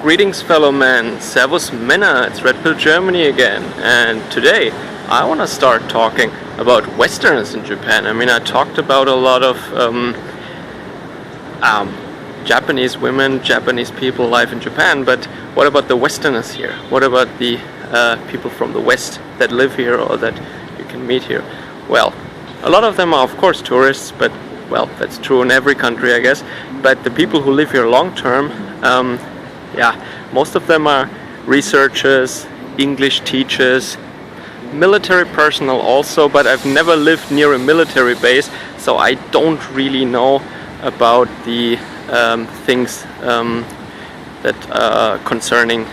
Greetings fellow men, Servus Männer, it's Red Pill Germany again, and today I want to start talking about Westerners in Japan. I mean, I talked about a lot of Japanese women, Japanese people live in Japan, but what about the Westerners here? What about the people from the West that live here or that you can meet here? Well, a lot of them are of course tourists, but well, that's true in every country I guess, but the people who live here long term, most of them are researchers, English teachers, military personnel also, but I've never lived near a military base, so I don't really know about the things that concerning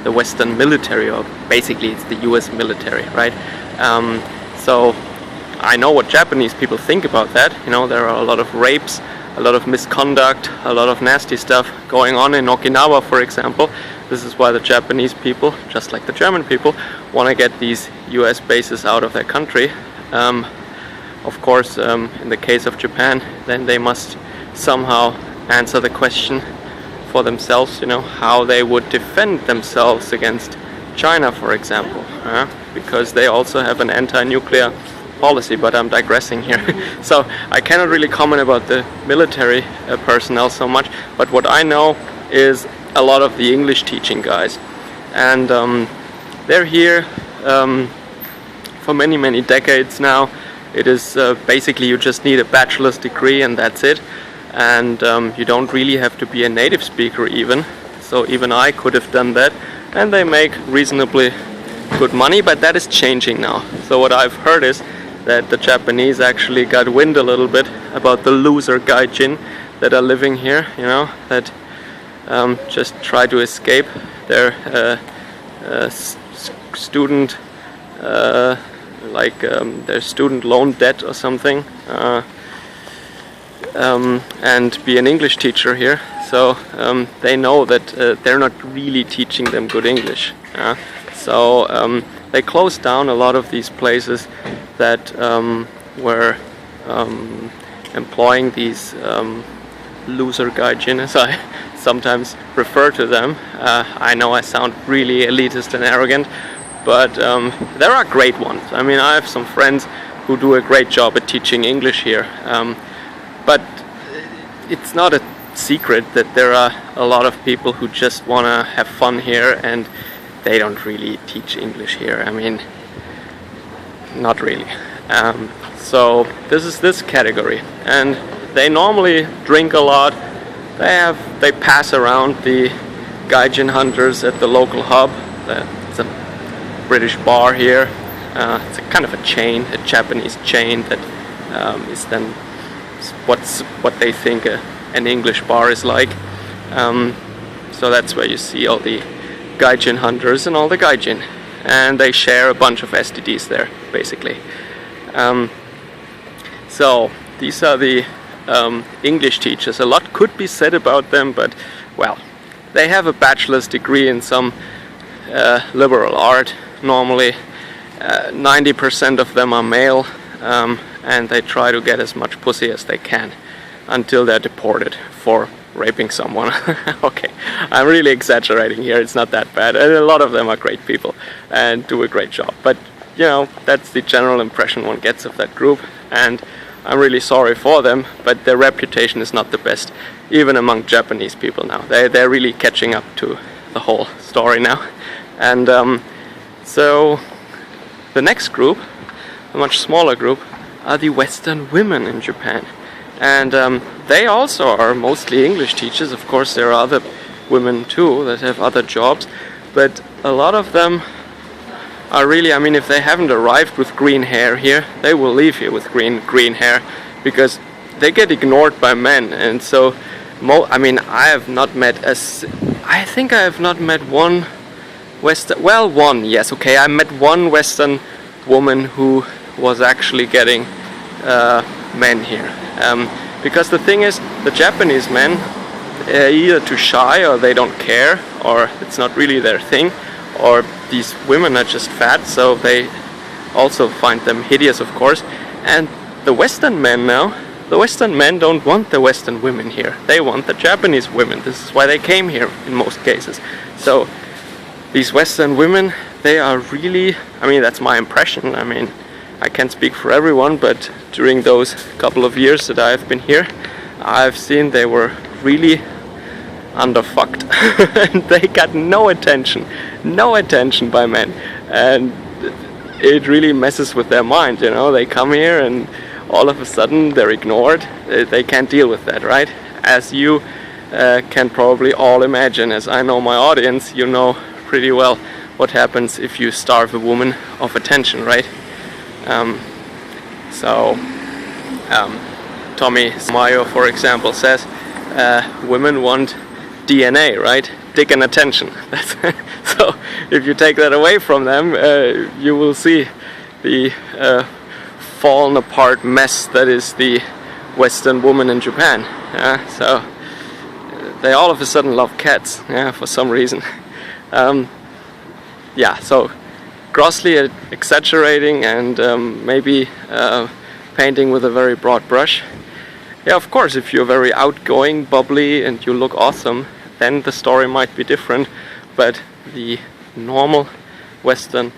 the Western military, or basically it's the US military, right? So I know what Japanese people think about that. You know, there are a lot of rapes, a lot of misconduct, a lot of nasty stuff going on in Okinawa, for example. This is why the Japanese people, just like the German people, want to get these US bases out of their country. Of course, in the case of Japan, then they must somehow answer the question for themselves, you know, how they would defend themselves against China, for example, because they also have an anti-nuclear policy, but I'm digressing here. So I cannot really comment about the military personnel so much, but what I know is a lot of the English teaching guys, and they're here for many decades now. It is basically you just need a bachelor's degree and that's it, and you don't really have to be a native speaker even, so even I could have done that, and they make reasonably good money, but that is changing now. So what I've heard is that the Japanese actually got wind a little bit about the loser gaijin that are living here, you know, that just try to escape their student their student loan debt or something, and be an English teacher here. So they know that they're not really teaching them good English. So they closed down a lot of these places that were employing these loser gaijin, as I sometimes refer to them. I know I sound really elitist and arrogant, but there are great ones. I mean, I have some friends who do a great job at teaching English here, but it's not a secret that there are a lot of people who just want to have fun here and they don't really teach English here. I mean, not really. So this is this category, and they normally drink a lot. They pass around the gaijin hunters at the local hub. It's a British bar here. It's a kind of a chain, a Japanese chain that is then what they think an English bar is like. So that's where you see all the gaijin hunters and all the gaijin, and they share a bunch of STDs there, basically. So these are the English teachers. A lot could be said about them, but well, they have a bachelor's degree in some liberal art. Normally 90% of them are male, and they try to get as much pussy as they can until they're deported for raping someone. Okay, I'm really exaggerating here, it's not that bad, and a lot of them are great people and do a great job, but you know, that's the general impression one gets of that group, and I'm really sorry for them, but their reputation is not the best, even among Japanese people now. They're really catching up to the whole story now. And so the next group, a much smaller group, are the Western women in Japan. And they also are mostly English teachers. Of course, there are other women too that have other jobs, but a lot of them are really, I mean, if they haven't arrived with green hair here, they will leave here with green hair, because they get ignored by men. And so, I mean, I think I have not met one Western, well, one, yes, okay, I met one Western woman who was actually getting men here. Because the thing is, the Japanese men are either too shy, or they don't care, or it's not really their thing, or these women are just fat, so they also find them hideous, of course. And the Western men now, the Western men don't want the Western women here. They want the Japanese women. This is why they came here in most cases. So these Western women, they are really, I mean, that's my impression. I mean, I can't speak for everyone, but during those couple of years that I've been here, I've seen they were really underfucked. And they got no attention by men. And it really messes with their mind, you know. They come here and all of a sudden they're ignored. They can't deal with that, right? As you can probably all imagine, as I know my audience, you know pretty well what happens if you starve a woman of attention, right? Tommy Mayo, for example, says women want DNA, right? Dick and attention. So if you take that away from them, you will see the fallen apart mess that is the Western woman in Japan. So they all of a sudden love cats, for some reason. So grossly exaggerating and maybe painting with a very broad brush. Yeah, of course, if you're very outgoing, bubbly, and you look awesome, then the story might be different. But the normal Western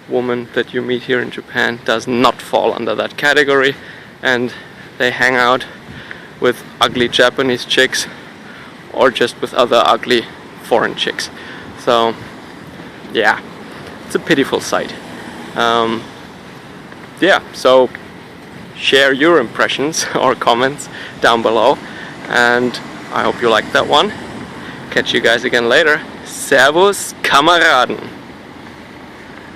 woman that you meet here in Japan does not fall under that category, and they hang out with ugly Japanese chicks or just with other ugly foreign chicks. So yeah, it's a pitiful sight. So share your impressions or comments down below, and I hope you liked that one. Catch you guys again later. Servus, Kameraden!